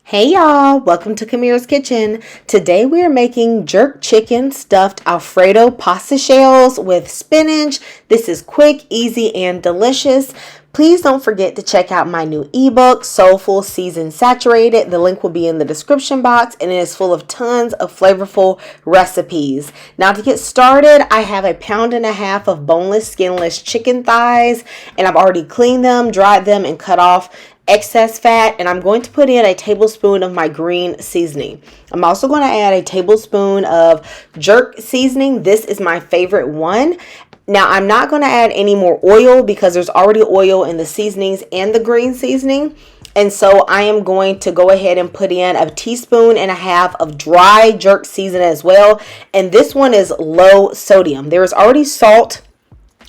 Hey y'all, welcome to Camirra's Kitchen. Today we are making jerk chicken stuffed Alfredo pasta shells with spinach. This is quick, easy, and delicious. Please don't forget to check out my new ebook, Soulful Seasoned Saturated. The link will be in the description box and it is full of tons of flavorful recipes. Now to get started, I have 1.5 pounds of boneless, skinless chicken thighs, and I've already cleaned them, dried them, and cut off excess fat, and I'm going to put in a tablespoon of my green seasoning. I'm also going to add a tablespoon of jerk seasoning. This is my favorite one. Now I'm not going to add any more oil because there's already oil in the seasonings and the green seasoning. And so I am going to go ahead and put in 1.5 teaspoons of dry jerk seasoning as well. And this one is low sodium. There is already salt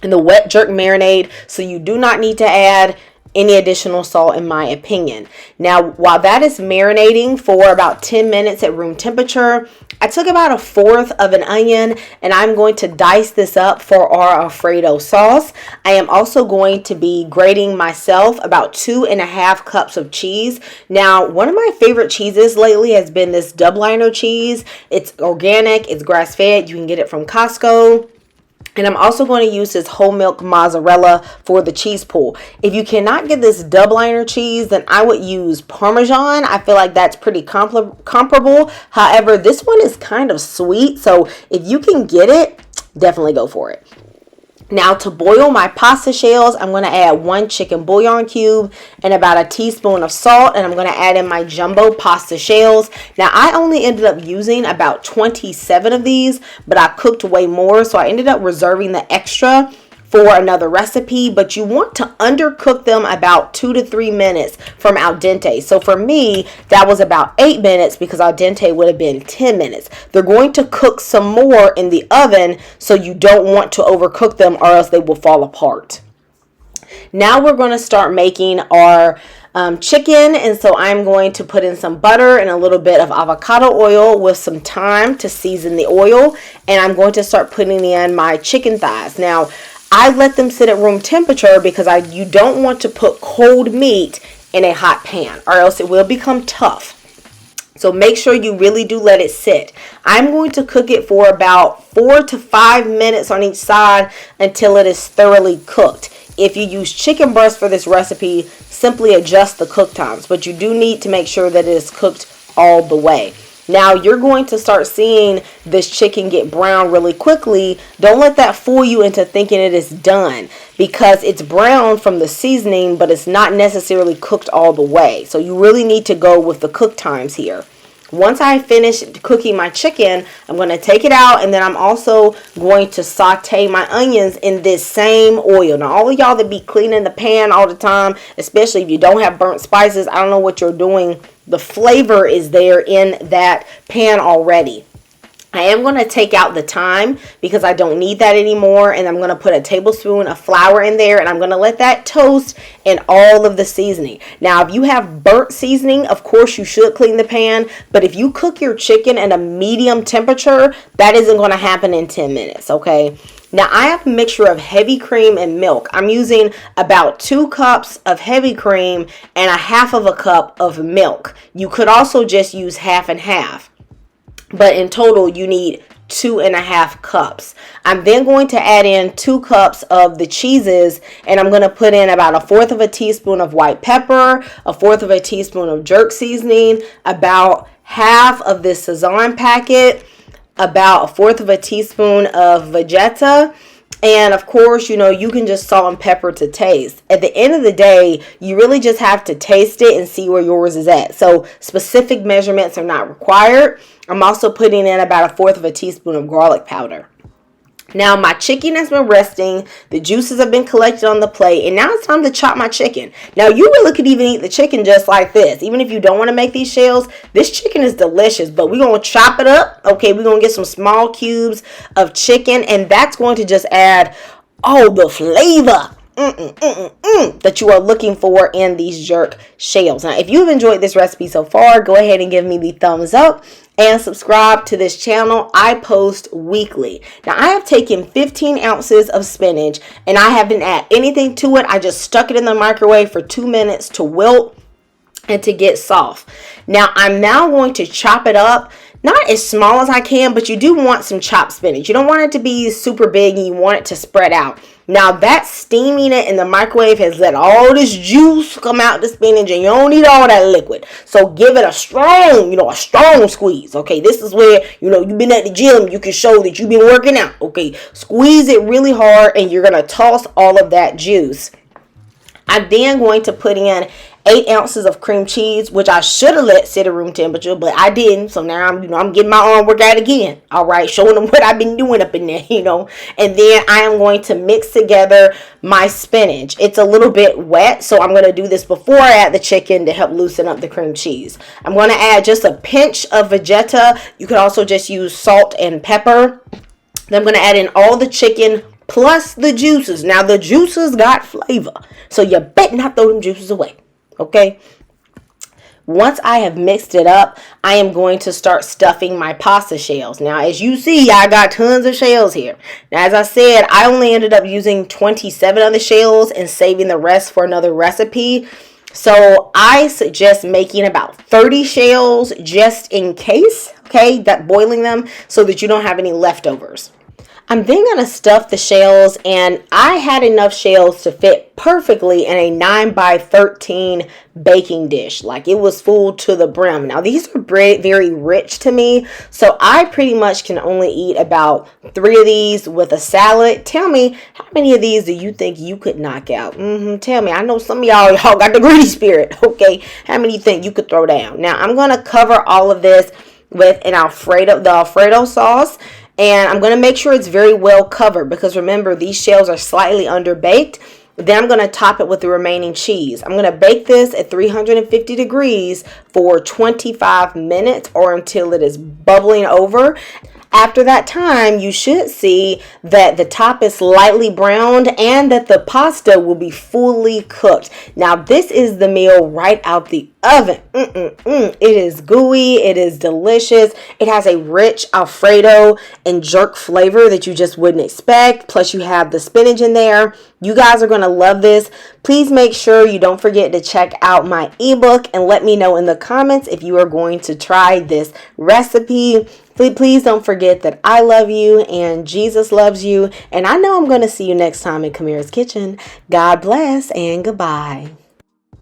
in the wet jerk marinade, so you do not need to add any additional salt in my opinion. Now, while that is marinating for about 10 minutes at room temperature, I took about 1/4 of an onion and I'm going to dice this up for our Alfredo sauce. I am also going to be grating myself about 2.5 cups of cheese. Now, one of my favorite cheeses lately has been this Dubliner cheese. It's organic, it's grass-fed, you can get it from Costco. And I'm also going to use this whole milk mozzarella for the cheese pool. If you cannot get this Dubliner cheese, then I would use Parmesan. I feel like that's pretty comparable. However, this one is kind of sweet. So if you can get it, definitely go for it. Now to boil my pasta shells, I'm going to add 1 chicken bouillon cube and about 1 teaspoon of salt, and I'm going to add in my jumbo pasta shells. Now I only ended up using about 27 of these, but I cooked way more, so I ended up reserving the extra for another recipe. But you want to undercook them about 2 to 3 minutes from al dente. So for me, that was about 8 minutes because al dente would have been 10 minutes. They're going to cook some more in the oven, so you don't want to overcook them or else they will fall apart. Now we're going to start making our chicken, and so I'm going to put in some butter and a little bit of avocado oil with some thyme to season the oil, and I'm going to start putting in my chicken thighs. Now I let them sit at room temperature because you don't want to put cold meat in a hot pan or else it will become tough. So make sure you really do let it sit. I'm going to cook it for about 4 to 5 minutes on each side until it is thoroughly cooked. If you use chicken breast for this recipe, simply adjust the cook times, but you do need to make sure that it is cooked all the way. Now you're going to start seeing this chicken get brown really quickly. Don't let that fool you into thinking it is done because it's brown from the seasoning, but it's not necessarily cooked all the way. So you really need to go with the cook times here. Once I finish cooking my chicken, I'm going to take it out, and then I'm also going to saute my onions in this same oil. Now, all of y'all that be cleaning the pan all the time, especially if you don't have burnt spices, I don't know what you're doing. The flavor is there in that pan already. I am going to take out the thyme because I don't need that anymore, and I'm going to put 1 tablespoon of flour in there, and I'm going to let that toast in all of the seasoning. Now, if you have burnt seasoning, of course you should clean the pan, but if you cook your chicken at a medium temperature, that isn't going to happen in 10 minutes, okay? Now, I have a mixture of heavy cream and milk. I'm using about 2 cups of heavy cream and 1/2 cup of milk. You could also just use half and half, but in total you need 2.5 cups. I'm then going to add in 2 cups of the cheeses, and I'm going to put in about 1/4 of a teaspoon of white pepper, 1/4 of a teaspoon of jerk seasoning, about half of this Sazon packet, about 1/4 of a teaspoon of Vegeta, and of course, you can just salt and pepper to taste. At the end of the day, you really just have to taste it and see where yours is at. So specific measurements are not required. I'm also putting in about 1/4 of a teaspoon of garlic powder. Now my chicken has been resting, the juices have been collected on the plate, and now it's time to chop my chicken. Now you really could even eat the chicken just like this. Even if you don't want to make these shells, this chicken is delicious, but we're going to chop it up. Okay, we're going to get some small cubes of chicken, and that's going to just add all the flavor that you are looking for in these jerk shells. Now, if you've enjoyed this recipe so far, go ahead and give me the thumbs up and subscribe to this channel. I post weekly. Now, I have taken 15 ounces of spinach and I haven't added anything to it. I just stuck it in the microwave for 2 minutes to wilt. and to get soft. Now I'm now going to chop it up, not as small as I can, but you do want some chopped spinach. You don't want it to be super big, and you want it to spread out. Now that steaming it in the microwave has let all this juice come out the spinach, and you don't need all that liquid. So give it a strong, a strong squeeze. Okay, this is where, you've been at the gym, you can show that you've been working out. Okay, squeeze it really hard, and you're going to toss all of that juice. I'm then going to put in 8 ounces of cream cheese, which I should have let sit at room temperature, but I didn't. So now I'm getting my arm workout again. All right, showing them what I've been doing up in there, And then I am going to mix together my spinach. It's a little bit wet, so I'm going to do this before I add the chicken to help loosen up the cream cheese. I'm going to add just a pinch of Vegeta. You could also just use salt and pepper. Then I'm going to add in all the chicken plus the juices. Now the juices got flavor, so you better not throw them juices away. Okay, once I have mixed it up, I am going to start stuffing my pasta shells. Now, as you see, I got tons of shells here. Now, as I said, I only ended up using 27 of the shells and saving the rest for another recipe. So I suggest making about 30 shells just in case, okay, that boiling them so that you don't have any leftovers. I'm then going to stuff the shells, and I had enough shells to fit perfectly in a 9x13 baking dish. Like, it was full to the brim. Now, these are very rich to me, so I pretty much can only eat about 3 of these with a salad. Tell me, how many of these do you think you could knock out? Tell me. I know some of y'all got the greedy spirit, okay? How many you think you could throw down? Now, I'm going to cover all of this with the Alfredo sauce. And I'm going to make sure it's very well covered, because remember, these shells are slightly underbaked. Then I'm going to top it with the remaining cheese. I'm going to bake this at 350 degrees for 25 minutes or until it is bubbling over. After that time, you should see that the top is lightly browned and that the pasta will be fully cooked. Now, this is the meal right out the oven. It is gooey. It is delicious. It has a rich Alfredo and jerk flavor that you just wouldn't expect. Plus, you have the spinach in there. You guys are going to love this. Please make sure you don't forget to check out my ebook and let me know in the comments if you are going to try this recipe. Please don't forget that I love you and Jesus loves you. And I know I'm going to see you next time in Camirra's Kitchen. God bless and goodbye.